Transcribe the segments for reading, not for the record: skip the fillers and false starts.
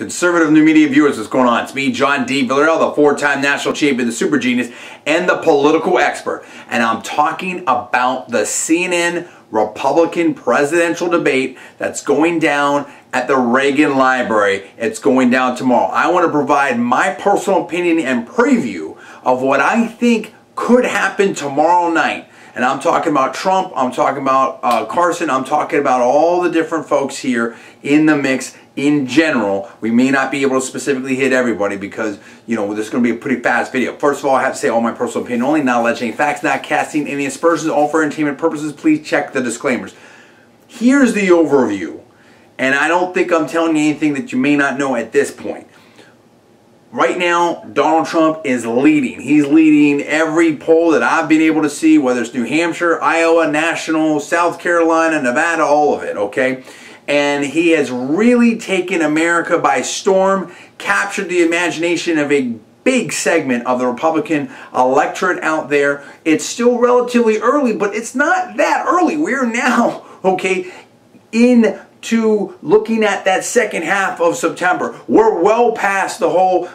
Conservative New Media viewers, what's going on? It's me, John D. Villarreal, the four-time national champion, the super genius, and the political expert. And I'm talking about the CNN Republican presidential debate that's going down at the Reagan Library. It's going down tomorrow. I want to provide my personal opinion and preview of what I think could happen tomorrow night. And I'm talking about Trump, I'm talking about Carson, I'm talking about all the different folks here in the mix in general. We may not be able to specifically hit everybody because, you know, this is going to be a pretty fast video. First of all, I have to say all my personal opinion only, not alleging any facts, not casting any aspersions, all for entertainment purposes. Please check the disclaimers. Here's the overview. And I don't think I'm telling you anything that you may not know at this point. Right now, Donald Trump is leading. He's leading every poll that I've been able to see, whether it's New Hampshire, Iowa, National, South Carolina, Nevada, all of it, okay? And he has really taken America by storm, captured the imagination of a big segment of the Republican electorate out there. It's still relatively early, but it's not that early. We're now, okay, into looking at that second half of September. We're well past the whole,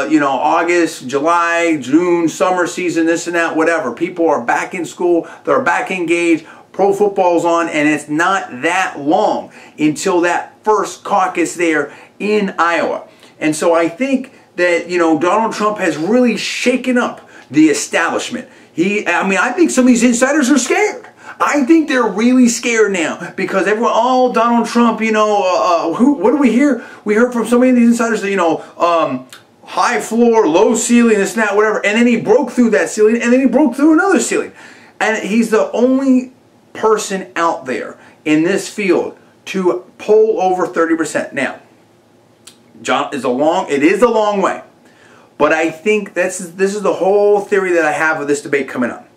you know, August, July, June, summer season, this and that, whatever. People are back in school. They're back engaged. Pro football's on, and it's not that long until that first caucus there in Iowa. And so I think that, you know, Donald Trump has really shaken up the establishment. I think some of these insiders are scared. I think they're really scared now because everyone, oh, Donald Trump, you know, what do we hear? We heard from so many of these insiders that, you know, high floor, low ceiling, this and that, whatever. And then he broke through that ceiling, and then he broke through another ceiling. And he's the only person out there in this field to poll over 30%. Now, John, it is a long way, but I think this is the whole theory that I have of this debate coming up.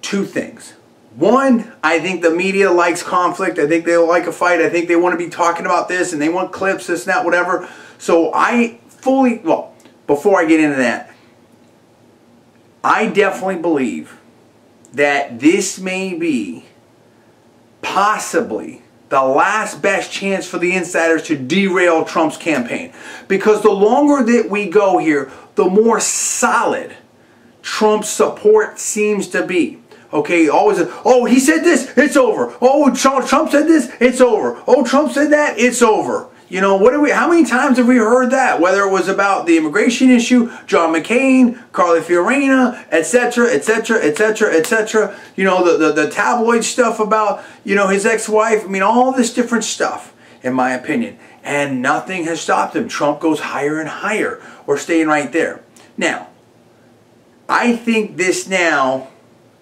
Two things. One, I think the media likes conflict. I think they like a fight. I think they want to be talking about this and they want clips, this and that, whatever. So before I get into that, I definitely believe that this may be possibly the last best chance for the insiders to derail Trump's campaign. Because the longer that we go here, the more solid Trump's support seems to be. Okay, always, oh, he said this, it's over. Oh, Trump said this, it's over. Oh, Trump said that, it's over. You know, how many times have we heard that? Whether it was about the immigration issue, John McCain, Carly Fiorina, etc., etc., etc., etc. You know, the tabloid stuff about, you know, his ex-wife. I mean, all this different stuff, in my opinion. And nothing has stopped him. Trump goes higher and higher. We're staying right there. Now, I think this now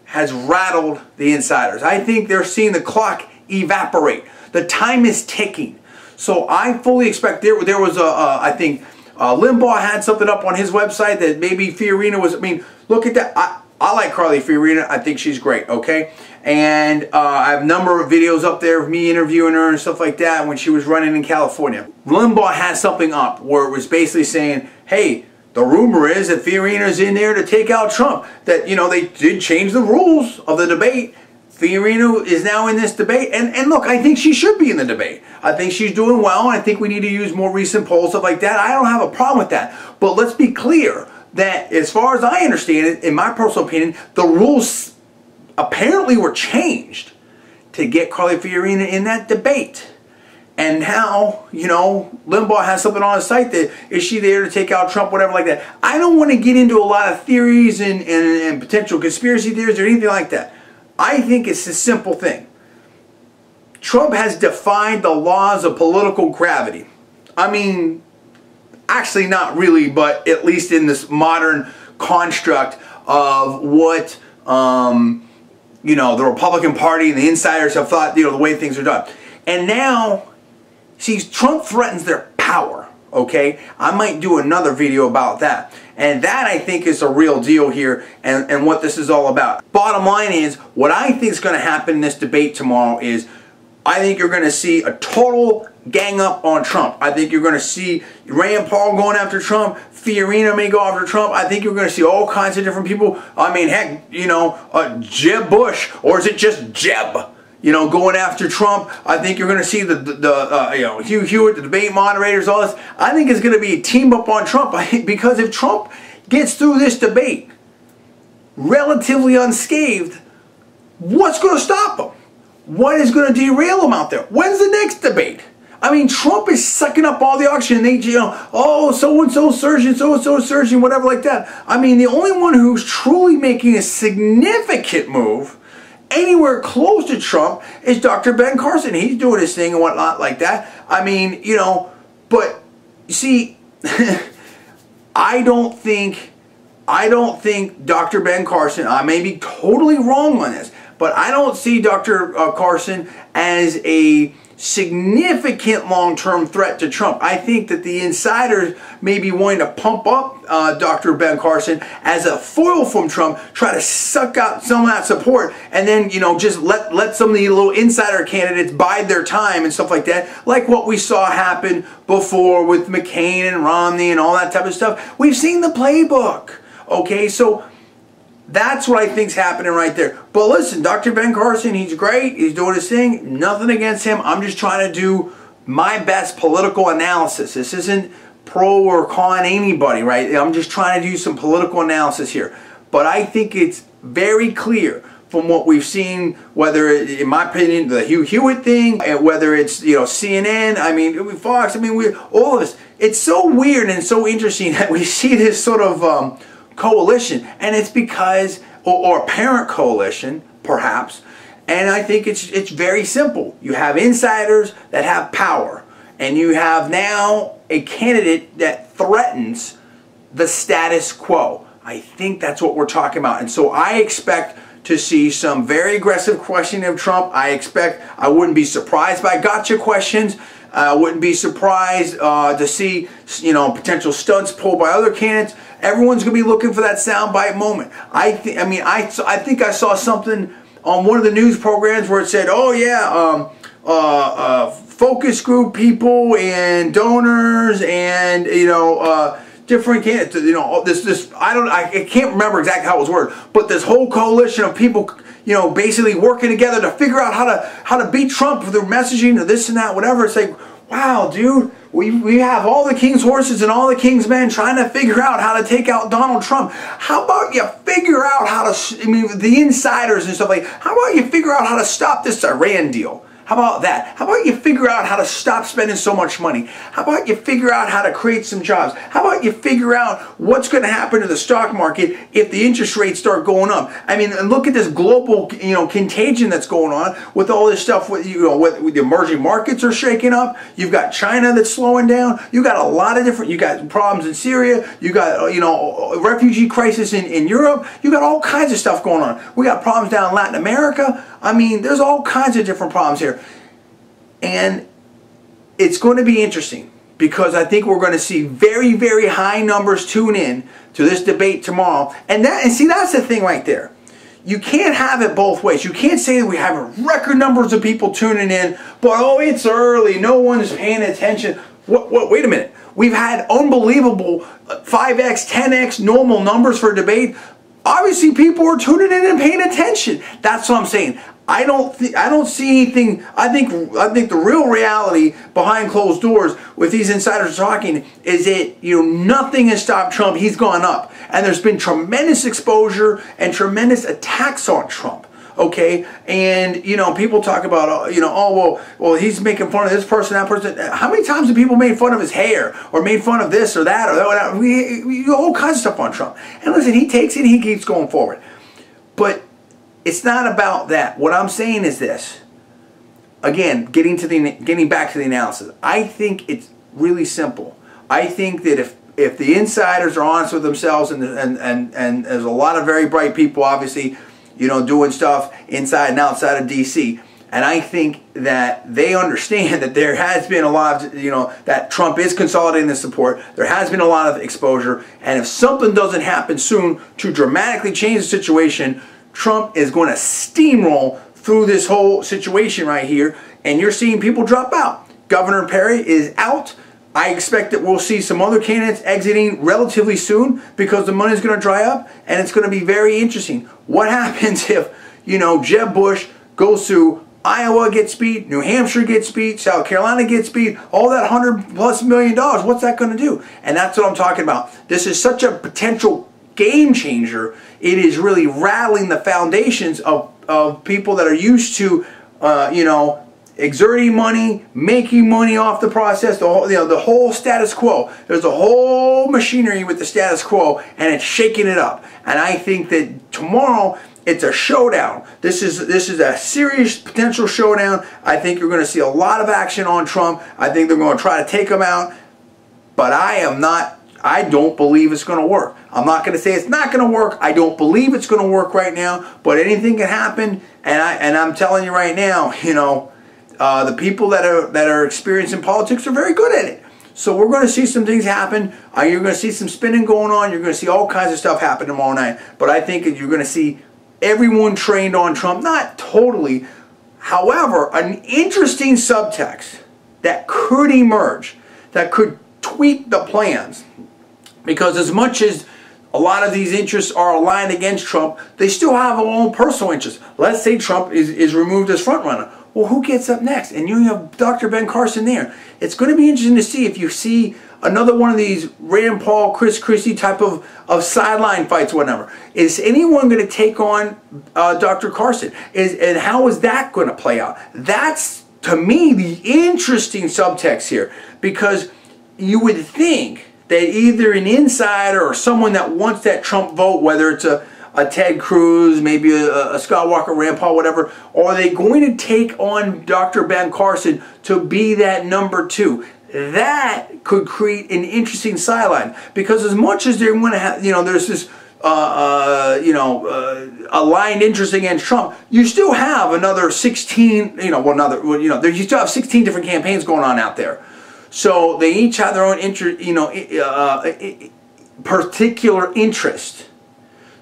has rattled the insiders. I think they're seeing the clock evaporate. The time is ticking. So I fully expect there was I think Limbaugh had something up on his website that maybe Fiorina was, I mean, look at that. I like Carly Fiorina. I think she's great, okay? And I have a number of videos up there of me interviewing her and stuff like that when she was running in California. Limbaugh had something up where it was basically saying, hey, the rumor is that Fiorina's in there to take out Trump. That, you know, they did change the rules of the debate. Fiorina is now in this debate, and look, I think she should be in the debate. I think she's doing well, and I think we need to use more recent polls, stuff like that. I don't have a problem with that. But let's be clear that as far as I understand it, in my personal opinion, the rules apparently were changed to get Carly Fiorina in that debate. And now, you know, Limbaugh has something on his site that, is she there to take out Trump, whatever like that. I don't want to get into a lot of theories and potential conspiracy theories or anything like that. I think it's a simple thing. Trump has defied the laws of political gravity. I mean, actually not really, but at least in this modern construct of what, you know, the Republican Party and the insiders have thought, you know, the way things are done. And now, see, Trump threatens their power, okay? I might do another video about that. And that, I think, is a real deal here and what this is all about. Bottom line is, what I think is going to happen in this debate tomorrow is, I think you're going to see a total gang up on Trump. I think you're going to see Rand Paul going after Trump. Fiorina may go after Trump. I think you're going to see all kinds of different people. I mean, heck, you know, Jeb Bush, or is it just Jeb? going after Trump. I think you're going to see the Hugh Hewitt, the debate moderators, all this. I think it's going to be a team up on Trump, because if Trump gets through this debate relatively unscathed, what's going to stop him? What is going to derail him out there? When's the next debate? I mean, Trump is sucking up all the oxygen. They, oh, so-and-so surgeon, so-and-so surgeon, whatever like that. I mean, the only one who's truly making a significant move anywhere close to Trump is Dr. Ben Carson. He's doing his thing and whatnot like that. I mean, but you see, I don't think Dr. Ben Carson, I may be totally wrong on this, but I don't see Dr. Carson as a significant long-term threat to Trump. I think that the insiders may be wanting to pump up Dr. Ben Carson as a foil from Trump, try to suck out some of that support, and then just let some of the little insider candidates bide their time and stuff like that, like what we saw happen before with McCain and Romney and all that type of stuff. We've seen the playbook. Okay, so that's what I think's happening right there. But listen, Dr. Ben Carson, he's great. He's doing his thing. Nothing against him. I'm just trying to do my best political analysis. This isn't pro or con anybody, right? I'm just trying to do some political analysis here. But I think it's very clear from what we've seen, whether, in my opinion, the Hugh Hewitt thing, whether it's, CNN, I mean, Fox, I mean, all of this. It's so weird and so interesting that we see this sort of coalition, and it's because, or apparent coalition, perhaps, and I think it's very simple. You have insiders that have power, and you have now a candidate that threatens the status quo. I think that's what we're talking about, and so I expect to see some very aggressive questioning of Trump. I wouldn't be surprised by gotcha questions. I wouldn't be surprised to see, potential stunts pulled by other candidates. Everyone's going to be looking for that soundbite moment. I think I saw something on one of the news programs where it said, "Oh yeah, focus group people and donors and different candidates. I can't remember exactly how it was worded, but this whole coalition of people." Basically working together to figure out how to beat Trump with their messaging or this and that, whatever. It's like, wow, dude, we have all the king's horses and all the king's men trying to figure out how to take out Donald Trump. How about you figure out how to, the insiders and stuff like, how about you figure out how to stop this Iran deal? How about that? How about you figure out how to stop spending so much money? How about you figure out how to create some jobs? How about you figure out what's going to happen to the stock market if the interest rates start going up? I mean, and look at this global, contagion that's going on with all this stuff. With with the emerging markets are shaking up. You've got China that's slowing down. You got a lot of different. You got problems in Syria. You got refugee crisis in Europe. You got all kinds of stuff going on. We got problems down in Latin America. I mean, there's all kinds of different problems here. And it's going to be interesting because I think we're going to see very, very high numbers tune in to this debate tomorrow. And see, that's the thing right there. You can't have it both ways. You can't say that we have record numbers of people tuning in, but oh, it's early, no one's paying attention. Wait a minute. We've had unbelievable 5x, 10x normal numbers for debate. Obviously, people are tuning in and paying attention. That's what I'm saying. I don't see anything. I think the real reality behind closed doors with these insiders talking is that nothing has stopped Trump. He's gone up, and there's been tremendous exposure and tremendous attacks on Trump. Okay, and people talk about oh well he's making fun of this person, that person. How many times have people made fun of his hair or made fun of this or that or that? We all kinds of stuff on Trump. And listen, he takes it and he keeps going forward. But it's not about that. What I'm saying is this. Again, getting back to the analysis. I think it's really simple. I think that if the insiders are honest with themselves and there's a lot of very bright people, obviously, doing stuff inside and outside of D.C. And I think that they understand that there has been a lot of, that Trump is consolidating the support. There has been a lot of exposure. And if something doesn't happen soon to dramatically change the situation, Trump is going to steamroll through this whole situation right here. And you're seeing people drop out. Governor Perry is out. I expect that we'll see some other candidates exiting relatively soon because the money is going to dry up, and it's going to be very interesting. What happens if, Jeb Bush goes through Iowa gets beat, New Hampshire gets beat, South Carolina gets beat, all that $100+ million, what's that going to do? And that's what I'm talking about. This is such a potential game changer. It is really rattling the foundations of people that are used to, you know, exerting money, making money off the process, the whole, you know, the whole status quo. There's a whole machinery with the status quo, and it's shaking it up. And I think that tomorrow it's a showdown. This is a serious potential showdown. I think you're going to see a lot of action on Trump. I think they're going to try to take him out. But I don't believe it's going to work. I'm not going to say it's not going to work. I don't believe it's going to work right now. But anything can happen. And I'm telling you right now, you know, the people that are experienced in politics are very good at it. So we're going to see some things happen. You're going to see some spinning going on. You're going to see all kinds of stuff happen tomorrow night. But I think you're going to see everyone trained on Trump. Not totally. However, an interesting subtext that could emerge, that could tweak the plans. Because as much as a lot of these interests are aligned against Trump, they still have their own personal interests. Let's say Trump is removed as frontrunner. Well, who gets up next? And you have Dr. Ben Carson there. It's going to be interesting to see if you see another one of these Rand Paul, Chris Christie type of sideline fights, whatever. Is anyone going to take on Dr. Carson? And how is that going to play out? That's, to me, the interesting subtext here. Because you would think that either an insider or someone that wants that Trump vote, whether it's a Ted Cruz, maybe a Scott Walker, Rand Paul, whatever, are they going to take on Dr. Ben Carson to be that number two? That could create an interesting sideline, because as much as they're going to have, you know, there's this, aligned interest against Trump, you still have another 16, you still have 16 different campaigns going on out there. So they each have their own particular interest.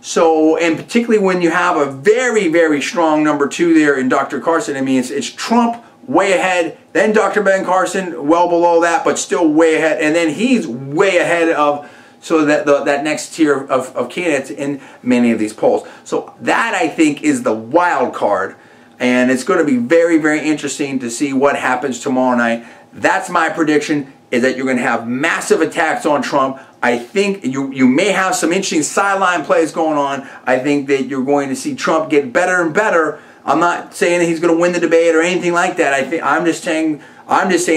So, and particularly when you have a very, very strong number two there in Dr. Carson, I mean, it's Trump way ahead, then Dr. Ben Carson well below that, but still way ahead, and then he's way ahead of, so that next tier of candidates in many of these polls. So that, I think, is the wild card, and it's going to be very, very interesting to see what happens tomorrow night. That's my prediction, is that you're going to have massive attacks on Trump. I think you may have some interesting sideline plays going on. I think that you're going to see Trump get better and better. I'm not saying that he's going to win the debate or anything like that. I'm just saying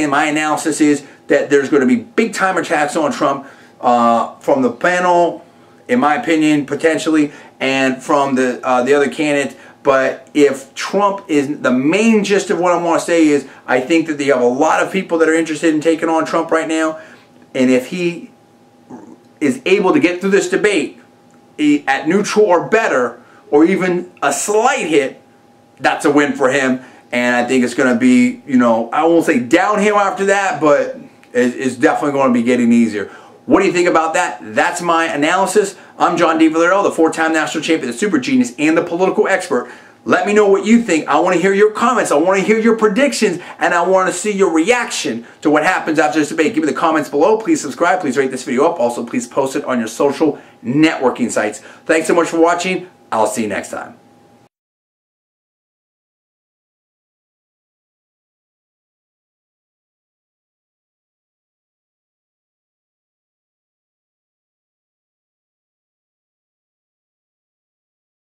my analysis is that there's going to be big time attacks on Trump from the panel, in my opinion, potentially, and from the other candidates. But if Trump is the main gist of what I want to say is, I think that you have a lot of people that are interested in taking on Trump right now, and if he is able to get through this debate at neutral or better, or even a slight hit, that's a win for him. And I think it's going to be, you know, I won't say downhill after that, but it's definitely going to be getting easier. What do you think about that? That's my analysis. I'm John D. Villarreal, the 4-time national champion, the super genius, and the political expert. Let me know what you think. I want to hear your comments. I want to hear your predictions, and I want to see your reaction to what happens after this debate. Give me the comments below. Please subscribe. Please rate this video up. Also, please post it on your social networking sites. Thanks so much for watching. I'll see you next time.